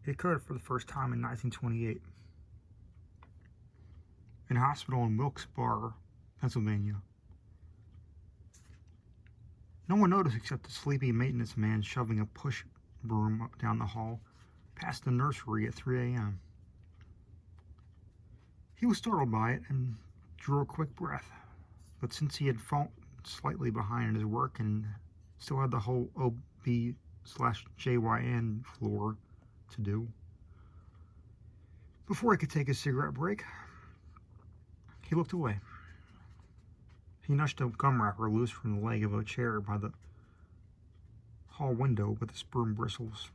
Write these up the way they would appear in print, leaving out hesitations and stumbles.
It occurred for the first time in 1928 in a hospital in Wilkes-Barre, Pennsylvania. No one noticed except the sleepy maintenance man shoving a push broom down the hall past the nursery at 3 a.m. He was startled by it and drew a quick breath, but since he had fallen slightly behind in his work and still had the whole OB/JYN floor to do, before he could take his cigarette break, he looked away. He nudged a gum wrapper loose from the leg of a chair by the hall window with its broom bristles,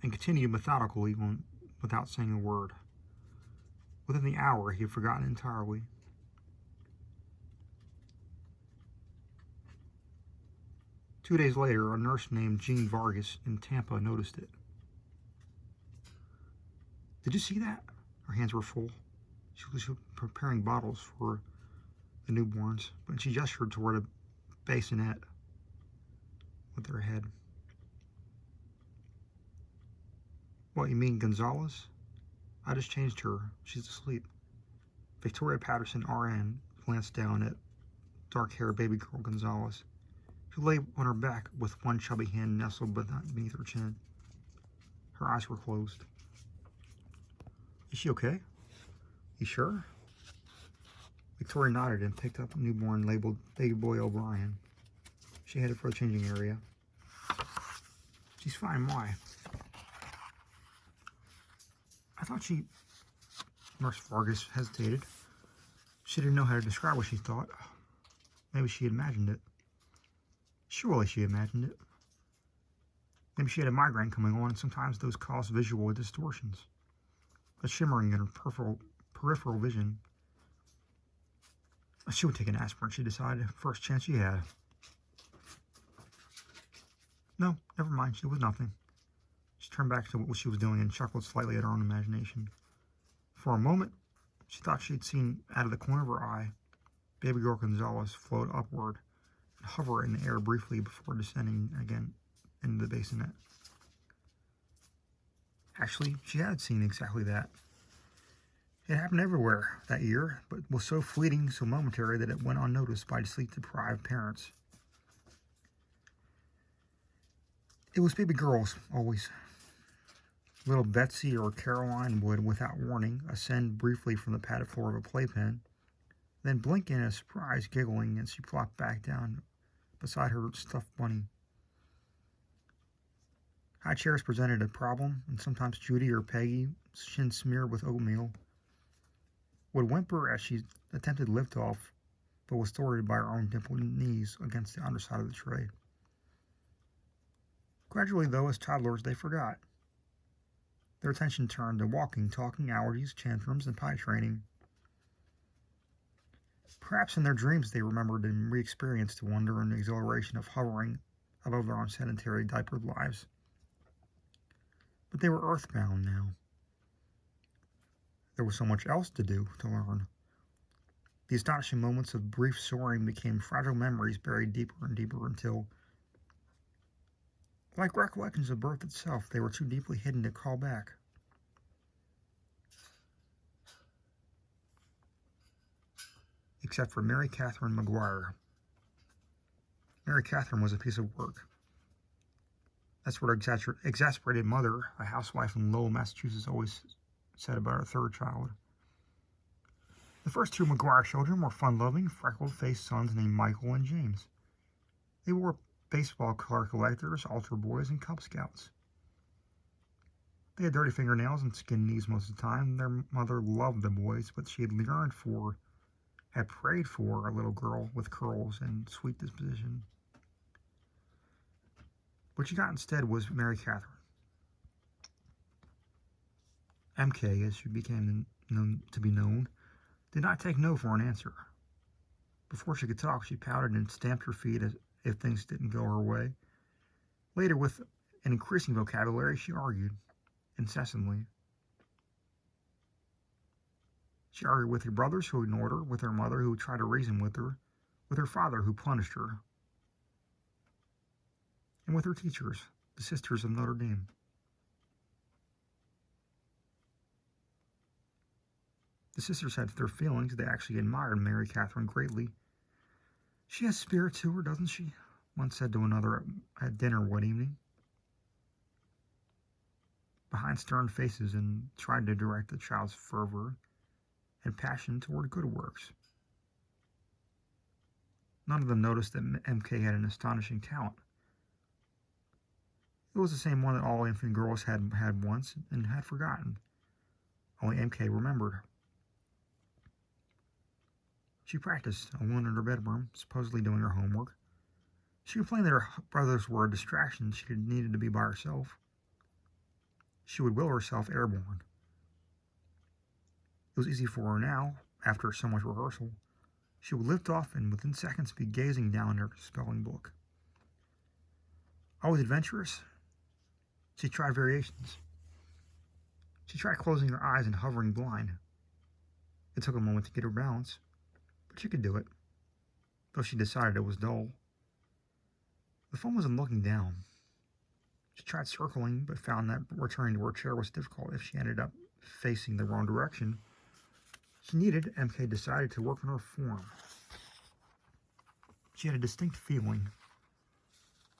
and continued methodically on without saying a word. Within the hour, he had forgotten entirely. Two days later, a nurse named Jean Vargas in Tampa noticed it. "Did you see that?" Her hands were full. She was preparing bottles for the newborns, but she gestured toward a bassinet with her head. "What, you mean Gonzalez? I just changed her. She's asleep." Victoria Patterson, RN, glanced down at dark-haired baby girl Gonzalez, who lay on her back with one chubby hand nestled beneath her chin. Her eyes were closed. "Is she okay? You sure?" Victoria nodded and picked up a newborn labeled Baby Boy O'Brien. She headed for the changing area. "She's fine. Why?" "I thought she..." Nurse Vargas hesitated. She didn't know how to describe what she thought. Maybe she imagined it. Surely she imagined it. Maybe she had a migraine coming on, and sometimes those cause visual distortions. A shimmering in her peripheral vision. She would take an aspirin, she decided, first chance she had. No, never mind, it was nothing. She turned back to what she was doing and chuckled slightly at her own imagination. For a moment, she thought she had seen, out of the corner of her eye, baby girl Gonzalez float upward and hover in the air briefly before descending again into the bassinet. Actually, she had seen exactly that. It happened everywhere that year, but was so fleeting, so momentary, that it went unnoticed by sleep-deprived parents. It was baby girls, always. Little Betsy or Caroline would, without warning, ascend briefly from the padded floor of a playpen, then blink in a surprise, giggling as she plopped back down beside her stuffed bunny. High chairs presented a problem, and sometimes Judy or Peggy, chin smeared with oatmeal, would whimper as she attempted liftoff, but was thwarted by her own dimpled knees against the underside of the tray. Gradually, though, as toddlers, they forgot. Their attention turned to walking, talking, allergies, tantrums, and pie training. Perhaps in their dreams they remembered and re-experienced the wonder and exhilaration of hovering above their own sedentary, diapered lives. But they were earthbound now. There was so much else to do, to learn. The astonishing moments of brief soaring became fragile memories buried deeper and deeper until, like recollections of birth itself, they were too deeply hidden to call back. Except for Mary Catherine McGuire. Mary Catherine was a piece of work. That's what her exasperated mother, a housewife in Lowell, Massachusetts, always said about her third child. The first two McGuire children were fun-loving, freckled-faced sons named Michael and James. They were baseball card collectors, altar boys, and Cub Scouts. They had dirty fingernails and skin knees most of the time. Their mother loved the boys, but she had prayed for a little girl with curls and sweet disposition. What she got instead was Mary Catherine. MK, as she became known to be known, did not take no for an answer. Before she could talk, she pouted and stamped her feet as if things didn't go her way. Later, with an increasing vocabulary, she argued incessantly. She argued with her brothers who ignored her, with her mother who tried to reason with her father who punished her, and with her teachers, the Sisters of Notre Dame. The sisters had their feelings. They actually admired Mary Catherine greatly. "She has spirit to her, doesn't she?" one said to another at dinner one evening. Behind stern faces, and tried to direct the child's fervor and passion toward good works. None of them noticed that MK had an astonishing talent. It was the same one that all infant girls had once and had forgotten. Only MK remembered. She practiced alone in her bedroom, supposedly doing her homework. She complained that her brothers were a distraction. She needed to be by herself. She would will herself airborne. It was easy for her now, after so much rehearsal. She would lift off and within seconds be gazing down at her spelling book. Always adventurous, she tried variations. She tried closing her eyes and hovering blind. It took a moment to get her balance, but she could do it, though she decided it was dull. The fun was in looking down. She tried circling, but found that returning to her chair was difficult if she ended up facing the wrong direction. MK decided to work on her form. She had a distinct feeling,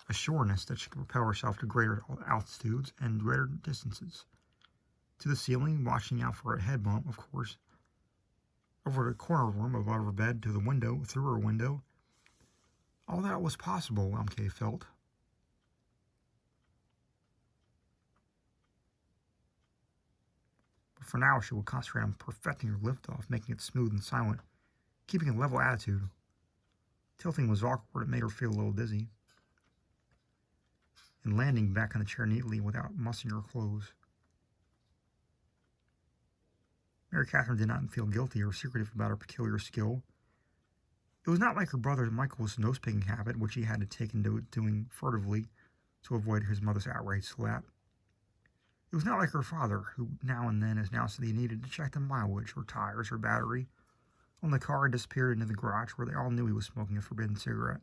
a sureness that she could propel herself to greater altitudes and greater distances. To the ceiling, watching out for a head bump, of course. Over the corner room, above her bed, to the window, through her window. All that was possible, MK felt. But for now, she would concentrate on perfecting her liftoff, making it smooth and silent, keeping a level attitude. Tilting was awkward. It made her feel a little dizzy. And landing back on the chair neatly without mussing her clothes. Mary Catherine did not feel guilty or secretive about her peculiar skill. It was not like her brother Michael's nose-picking habit, which he had to take into doing furtively to avoid his mother's outright slap. It was not like her father, who now and then announced that he needed to check the mileage, or tires, or battery, when the car had disappeared into the garage where they all knew he was smoking a forbidden cigarette.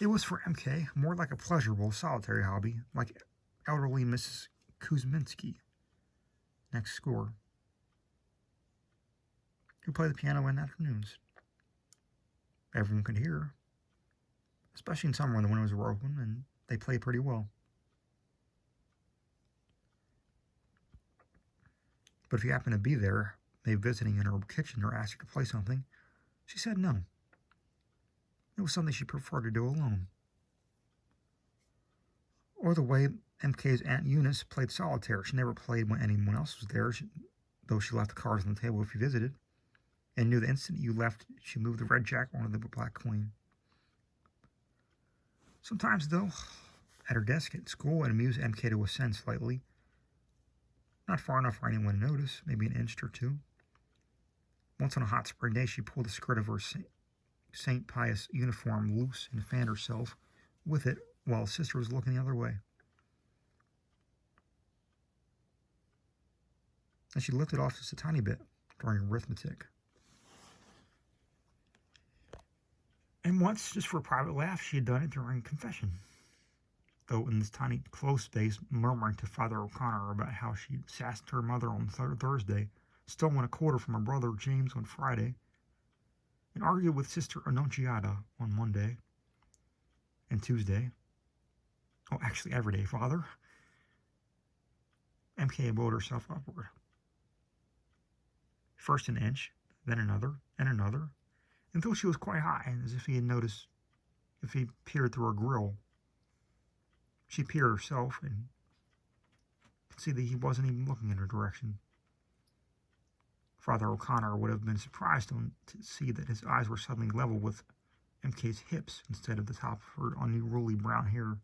It was for MK more like a pleasurable, solitary hobby, like elderly Mrs. Kuzminski, next score, who played the piano in afternoons. Everyone could hear, especially in summer when the windows were open, and they played pretty well. But if you happened to be there, maybe visiting in her kitchen or asked her to play something, she said no. It was something she preferred to do alone. Or the way MK's Aunt Eunice played solitaire. She never played when anyone else was there, though she left the cards on the table if you visited, and knew the instant you left, she moved the red jack onto the black queen. Sometimes, though, at her desk at school, it amused MK to ascend slightly. Not far enough for anyone to notice, maybe an inch or two. Once on a hot spring day, she pulled the skirt of her St. Pius uniform loose and fanned herself with it while his sister was looking the other way. And she lifted off just a tiny bit during arithmetic. And once, just for a private laugh, she had done it during confession. Though in this tiny closed space, murmuring to Father O'Connor about how she sassed her mother on Thursday, stolen a quarter from her brother James on Friday, and argued with Sister Annunziata on Monday and Tuesday. Oh, actually every day, Father. MK rolled herself upward. First an inch, then another, and another, until she was quite high, as if he had noticed, if he peered through her grill. She peered herself and could see that he wasn't even looking in her direction. Father O'Connor would have been surprised to see that his eyes were suddenly level with MK's hips instead of the top of her unruly brown hair.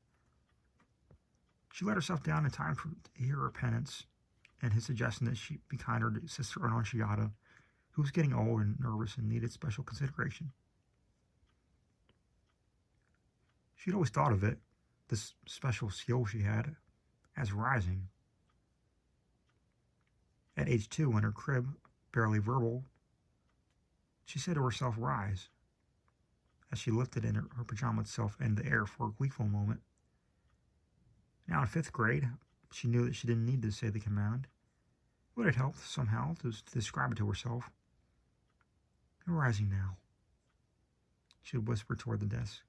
She let herself down in time to hear her penance and his suggestion that she be kinder to Sister Annunziata, who was getting old and nervous and needed special consideration. She'd always thought of it, this special skill she had, as rising. At age 2, in her crib, barely verbal, she said to herself, "Rise," as she lifted in her pajama self in the air for a gleeful moment. Now in 5th grade, she knew that she didn't need to say the command. But it helped somehow to describe it to herself. "You're rising now," she would whisper toward the desk.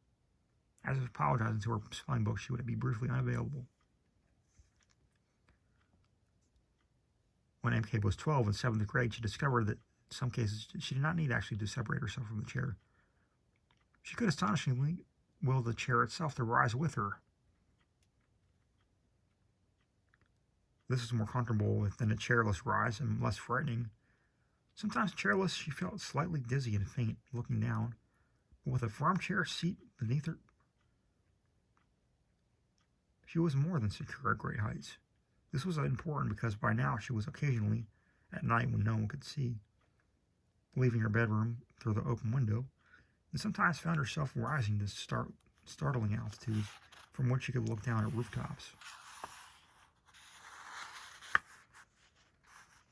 As if apologizing to her spelling book, she would be briefly unavailable. When MK was 12 in 7th grade, she discovered that in some cases she did not need actually to separate herself from the chair. She could astonishingly will the chair itself to rise with her. This was more comfortable than a chairless rise and less frightening. Sometimes chairless, she felt slightly dizzy and faint looking down, but with a firm chair seat beneath her, she was more than secure at great heights. This was important because by now she was occasionally, at night when no one could see, leaving her bedroom through the open window, and sometimes found herself rising to startling altitudes from which she could look down at rooftops.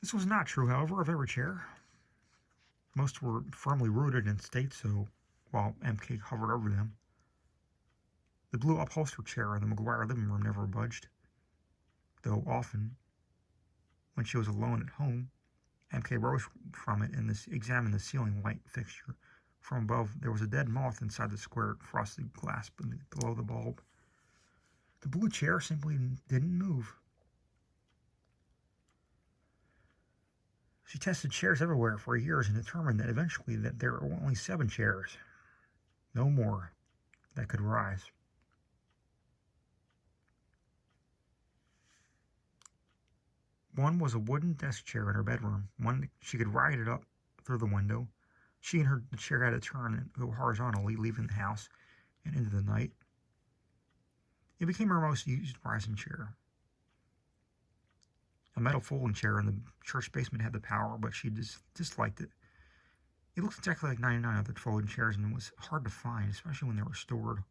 This was not true, however, of every chair. Most were firmly rooted and stayed so while MK hovered over them. The blue upholstered chair in the McGuire living room never budged, though often, when she was alone at home, MK rose from it and examined the ceiling light fixture. From above, there was a dead moth inside the square frosted glass below the bulb. The blue chair simply didn't move. She tested chairs everywhere for years and determined that eventually that there were only 7 chairs, no more, that could rise. One was a wooden desk chair in her bedroom. One she could ride it up through the window. She and the chair had to turn and go horizontally, leaving the house and into the night. It became her most used rising chair. A metal folding chair in the church basement had the power, but she disliked it. It looked exactly like 99 other folding chairs and it was hard to find, especially when they were stored.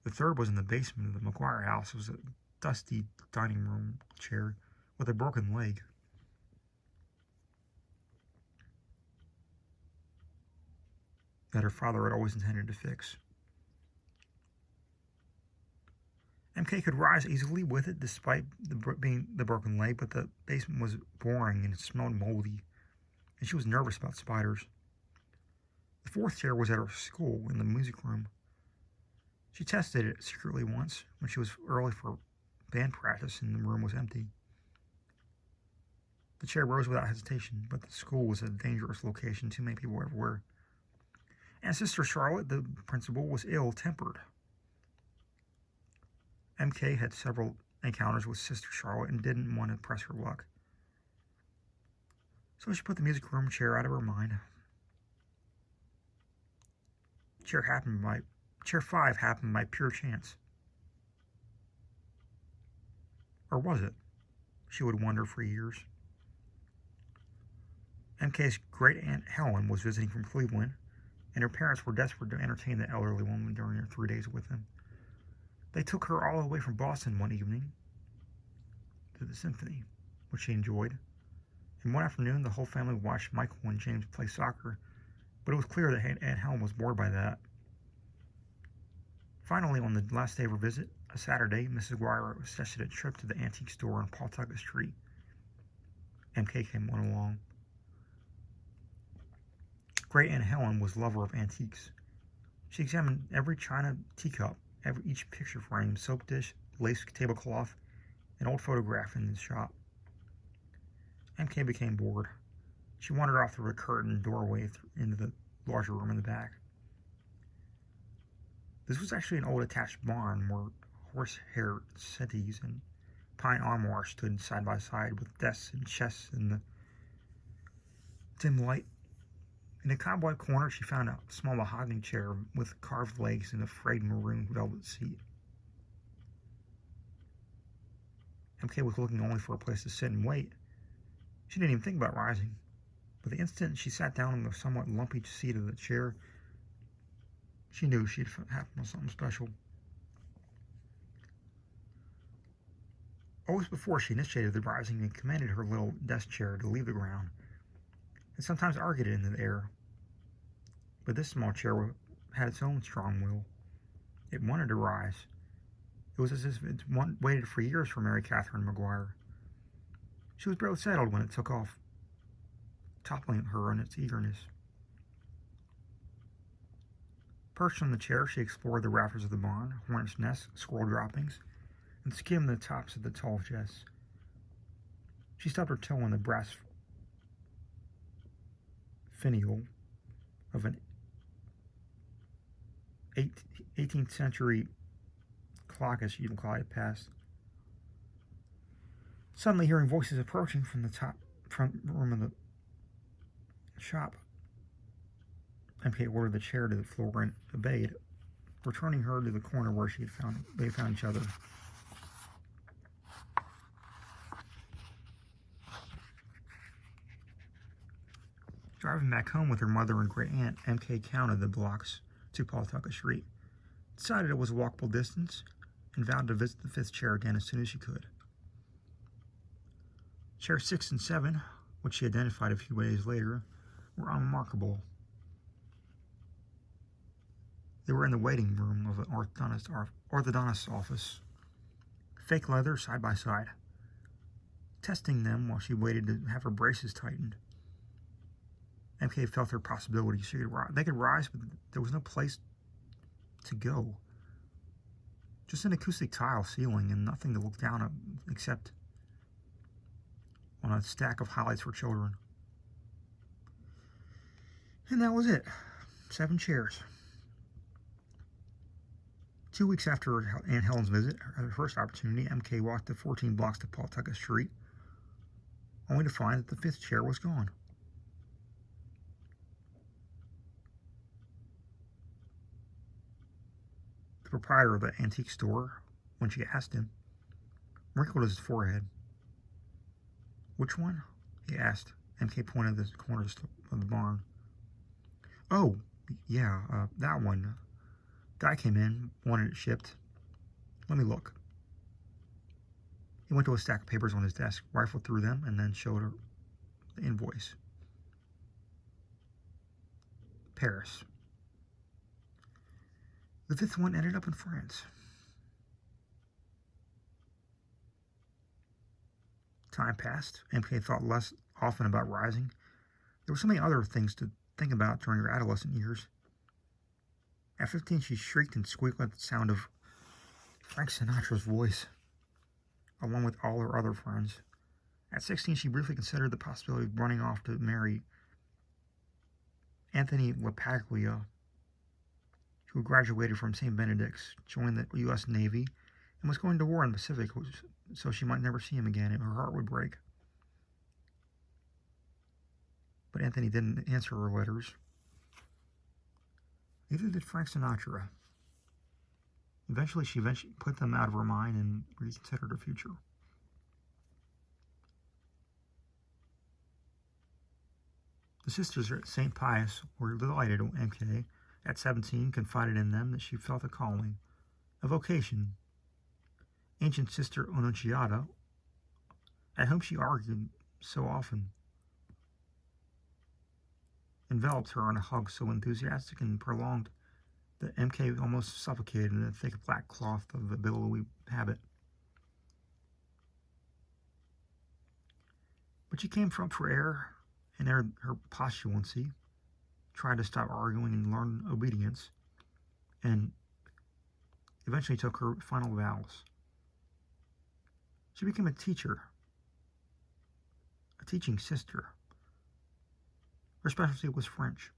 The third was in the basement of the McGuire house. It was a dusty dining room chair with a broken leg. That her father had always intended to fix. MK could rise easily with it despite being the broken leg, but the basement was boring and it smelled moldy, and she was nervous about spiders. The 4th chair was at her school in the music room. She tested it secretly once when she was early for band practice and the room was empty. The chair rose without hesitation, but the school was a dangerous location, too many people everywhere. And Sister Charlotte, the principal, was ill-tempered. MK had several encounters with Sister Charlotte and didn't want to press her luck. So she put the music room chair out of her mind. Chair 5 happened by pure chance. Or was it? She would wonder for years. MK's great-aunt Helen was visiting from Cleveland, and her parents were desperate to entertain the elderly woman during her 3 days with them. They took her all the way from Boston one evening to the symphony, which she enjoyed. And one afternoon, the whole family watched Michael and James play soccer, but it was clear that Aunt Helen was bored by that. Finally, on the last day of her visit, a Saturday, Mrs. Guire suggested a trip to the antique store on Pawtucket Street. MK came along. Great Aunt Helen was a lover of antiques. She examined every china teacup, each picture frame, soap dish, lace tablecloth, and old photograph in the shop. MK became bored. She wandered off through a curtained doorway into the larger room in the back. This was actually an old attached barn where horsehair settees and pine armoires stood side by side with desks and chests in the dim light. In a cobweb corner, she found a small mahogany chair with carved legs and a frayed maroon velvet seat. MK was looking only for a place to sit and wait. She didn't even think about rising. But the instant she sat down on the somewhat lumpy seat of the chair, she knew she'd happened with something special. Always before she initiated the rising and commanded her little desk chair to leave the ground, and sometimes argued it in the air. But this small chair had its own strong will. It wanted to rise. It It was as if it waited for years for Mary Catherine McGuire. She was barely settled when it took off, toppling her in its eagerness. Perched on the chair, she explored the rafters of the barn, hornet's nests, squirrel droppings, and skimmed the tops of the tall chests. She stubbed her toe on the brass finial of an 18th century clock as she glided past. Suddenly, hearing voices approaching from the top front room of the shop, MK ordered the chair to the floor and obeyed, returning her to the corner where they found each other. Driving back home with her mother and great aunt, MK counted the blocks to Pawtucket Street, decided it was a walkable distance, and vowed to visit the fifth chair again as soon as she could. Chairs 6 and 7, which she identified a few days later, were unremarkable. They were in the waiting room of an orthodontist's office, fake leather side by side, testing them while she waited to have her braces tightened. MK felt their possibility. They could rise, but there was no place to go. Just an acoustic tile ceiling and nothing to look down at except on a stack of highlights for children. And that was it. 7 chairs. 2 weeks after Aunt Helen's visit, her first opportunity, MK walked the 14 blocks to Pawtucket Street, only to find that the 5th chair was gone. The proprietor of the antique store, when she asked him, wrinkled his forehead. "Which one?" he asked. MK pointed to the corners of the barn. "Oh, yeah, that one. Guy came in, wanted it shipped. Let me look." He went to a stack of papers on his desk, rifled through them, and then showed her the invoice. Paris. The 5th one ended up in France. Time passed. MK thought less often about rising. There were so many other things to think about during her adolescent years. At 15, she shrieked and squeaked at the sound of Frank Sinatra's voice, along with all her other friends. At 16, she briefly considered the possibility of running off to marry Anthony LaPaglia, who graduated from St. Benedict's, joined the U.S. Navy, and was going to war in the Pacific, so she might never see him again and her heart would break. But Anthony didn't answer her letters. Neither did Frank Sinatra. Eventually, she put them out of her mind and reconsidered her future. The sisters at St. Pius were delighted when MK, at 17, confided in them that she felt a calling, a vocation. Ancient Sister Annunziata, at whom she argued so often, enveloped her in a hug so enthusiastic and prolonged that MK almost suffocated in the thick black cloth of the billowy habit. But she came up for air, and her postulancy tried to stop arguing and learn obedience, and eventually took her final vows. She became a teacher, a teaching sister. Her specialty was French.